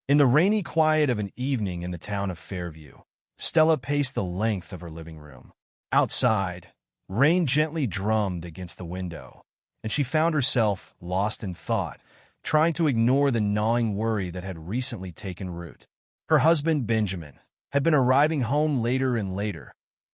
In the rainy quiet of an evening in the town of Fairview, Stella paced the length of her living room. Outside, rain gently drummed against the window, and she found herself lost in thought, trying to ignore the gnawing worry that had recently taken root. Her husband, Benjamin, had been arriving home later and later,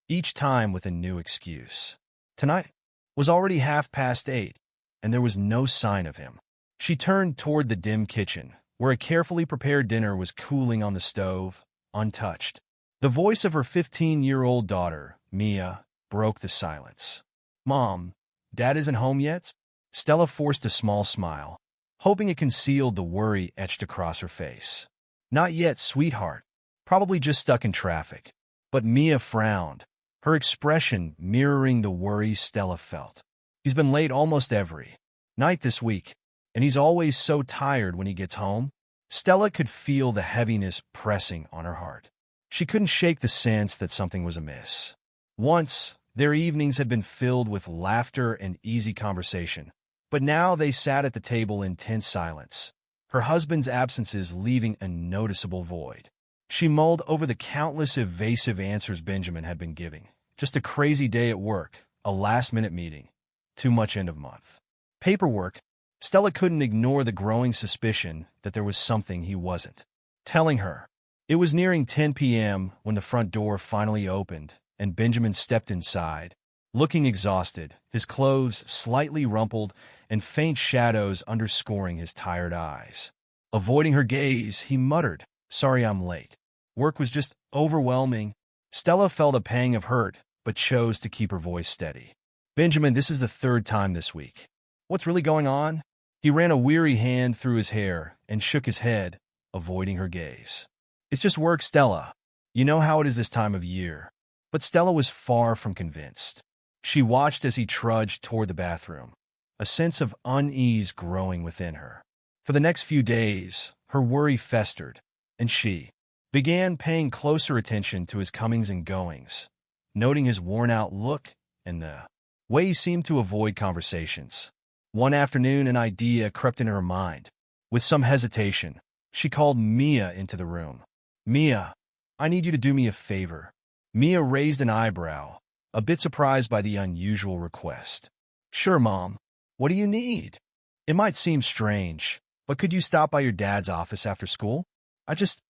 each time with a new excuse. Tonight was already 8:30, and there was no sign of him. She turned toward the dim kitchen, where a carefully prepared dinner was cooling on the stove, untouched. The voice of her 15-year-old daughter, Mia, broke the silence. "Mom, Dad isn't home yet?" Stella forced a small smile, hoping it concealed the worry etched across her face. "Not yet, sweetheart. Probably just stuck in traffic." But Mia frowned, her expression mirroring the worries Stella felt. "He's been late almost every night this week, and he's always so tired when he gets home." Stella could feel the heaviness pressing on her heart. She couldn't shake the sense that something was amiss. Once, their evenings had been filled with laughter and easy conversation, but now they sat at the table in tense silence, her husband's absences leaving a noticeable void. She mulled over the countless evasive answers Benjamin had been giving. Just a crazy day at work, a last-minute meeting, too much end of month paperwork. Stella couldn't ignore the growing suspicion that there was something he wasn't telling her. It was nearing 10 p.m. when the front door finally opened, and Benjamin stepped inside, looking exhausted, his clothes slightly rumpled and faint shadows underscoring his tired eyes. Avoiding her gaze, he muttered, "Sorry I'm late. Work was just overwhelming." Stella felt a pang of hurt, but chose to keep her voice steady. "Benjamin, this is the third time this week. What's really going on?" He ran a weary hand through his hair and shook his head, avoiding her gaze. "It's just work, Stella. You know how it is this time of year." But Stella was far from convinced. She watched as he trudged toward the bathroom, a sense of unease growing within her. For the next few days, her worry festered, and she began paying closer attention to his comings and goings, noting his worn-out look and the way he seemed to avoid conversations. One afternoon, an idea crept into her mind. With some hesitation, she called Mia into the room. "Mia, I need you to do me a favor." Mia raised an eyebrow, a bit surprised by the unusual request. "Sure, Mom. What do you need?" "It might seem strange, but could you stop by your dad's office after school? I just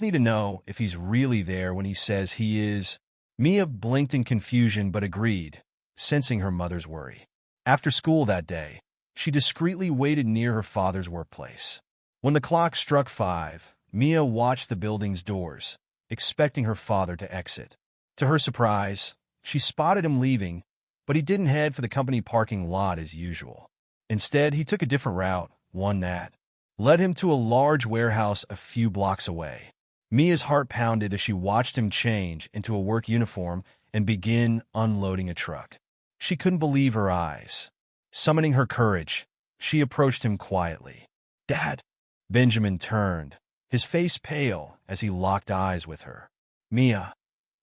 need to know if he's really there when he says he is." Mia blinked in confusion but agreed, sensing her mother's worry. After school that day, she discreetly waited near her father's workplace. When the clock struck 5, Mia watched the building's doors, expecting her father to exit. To her surprise, she spotted him leaving, but he didn't head for the company parking lot as usual. Instead, he took a different route, one that led him to a large warehouse a few blocks away. Mia's heart pounded as she watched him change into a work uniform and begin unloading a truck. She couldn't believe her eyes. Summoning her courage, she approached him quietly. "Dad." Benjamin turned, his face pale as he locked eyes with her. "Mia,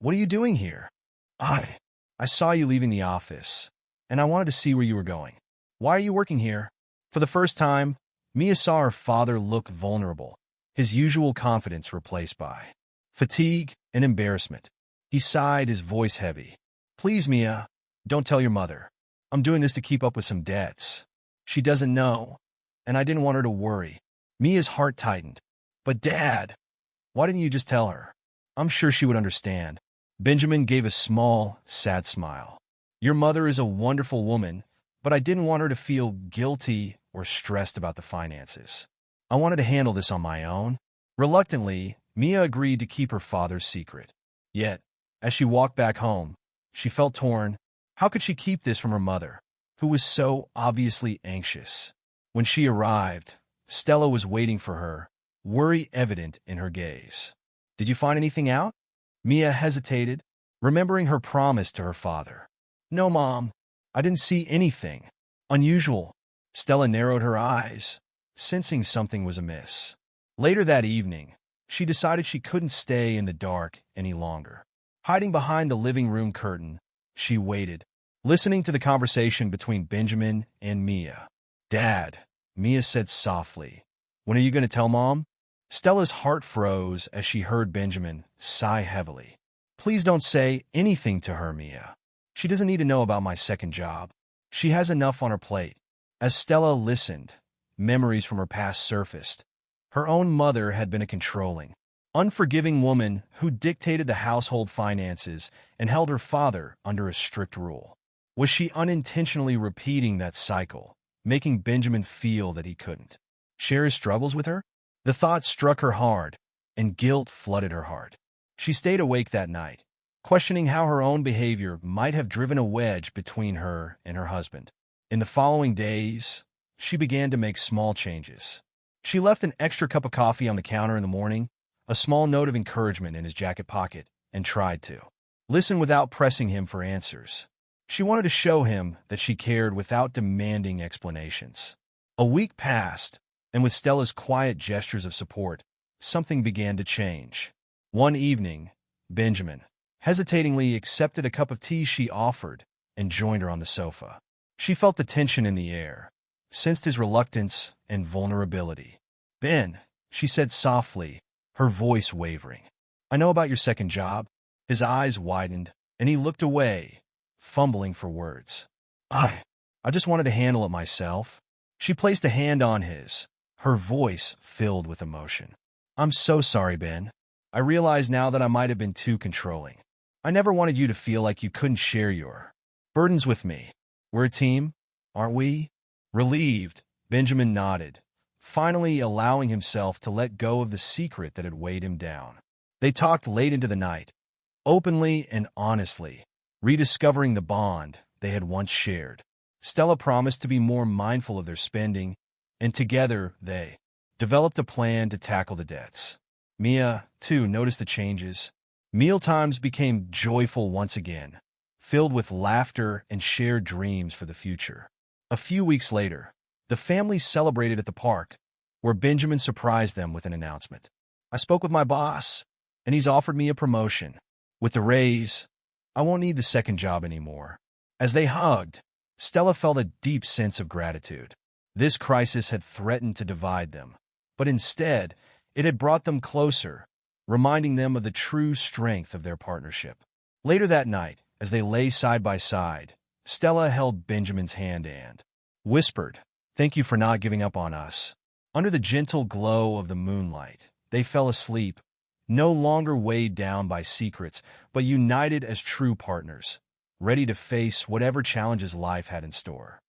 what are you doing here?" I saw you leaving the office, and I wanted to see where you were going." "Why are you working here?" For the first time, Mia saw her father look vulnerable, his usual confidence replaced by fatigue and embarrassment. He sighed, his voice heavy. "Please, Mia, don't tell your mother. I'm doing this to keep up with some debts. She doesn't know, and I didn't want her to worry." Mia's heart tightened. "But Dad, why didn't you just tell her? I'm sure she would understand." Benjamin gave a small, sad smile. "Your mother is a wonderful woman, but I didn't want her to feel guilty or stressed about the finances. I wanted to handle this on my own." Reluctantly, Mia agreed to keep her father's secret. Yet, as she walked back home, she felt torn. How could she keep this from her mother, who was so obviously anxious? When she arrived, Stella was waiting for her, worry evident in her gaze. "Did you find anything out?" Mia hesitated, remembering her promise to her father. "No, Mom. I didn't see anything unusual." Stella narrowed her eyes, sensing something was amiss. Later that evening, she decided she couldn't stay in the dark any longer. Hiding behind the living room curtain, she waited, listening to the conversation between Benjamin and Mia. "Dad," Mia said softly, "when are you going to tell Mom?" Stella's heart froze as she heard Benjamin sigh heavily. Please don't say anything to her, Mia. She doesn't need to know about my second job. She has enough on her plate. As Stella listened, memories from her past surfaced. Her own mother had been a controlling, unforgiving woman who dictated the household finances and held her father under a strict rule. Was she unintentionally repeating that cycle, making Benjamin feel that he couldn't share his struggles with her? The thought struck her hard, and guilt flooded her heart. She stayed awake that night, questioning how her own behavior might have driven a wedge between her and her husband. In the following days, she began to make small changes. She left an extra cup of coffee on the counter in the morning, a small note of encouragement in his jacket pocket, and tried to listen without pressing him for answers. She wanted to show him that she cared without demanding explanations. A week passed, and with Stella's quiet gestures of support, something began to change. One evening, Benjamin hesitatingly accepted a cup of tea she offered and joined her on the sofa. She felt the tension in the air, sensed his reluctance and vulnerability. "Ben," she said softly, her voice wavering. "I know about your second job." His eyes widened, and he looked away, fumbling for words. I just wanted to handle it myself." She placed a hand on his, her voice filled with emotion. "I'm so sorry, Ben. I realize now that I might have been too controlling. I never wanted you to feel like you couldn't share your burdens with me. We're a team, aren't we?" Relieved, Benjamin nodded, finally allowing himself to let go of the secret that had weighed him down. They talked late into the night, openly and honestly, rediscovering the bond they had once shared. Stella promised to be more mindful of their spending, and together they developed a plan to tackle the debts. Mia, too, noticed the changes. Mealtimes became joyful once again, filled with laughter and shared dreams for the future. A few weeks later, the family celebrated at the park, where Benjamin surprised them with an announcement. "I spoke with my boss, and he's offered me a promotion. With the raise, I won't need the second job anymore." As they hugged, Stella felt a deep sense of gratitude. This crisis had threatened to divide them, but instead, it had brought them closer, reminding them of the true strength of their partnership. Later that night, as they lay side by side, Stella held Benjamin's hand and whispered, "Thank you for not giving up on us." Under the gentle glow of the moonlight, they fell asleep, no longer weighed down by secrets, but united as true partners, ready to face whatever challenges life had in store.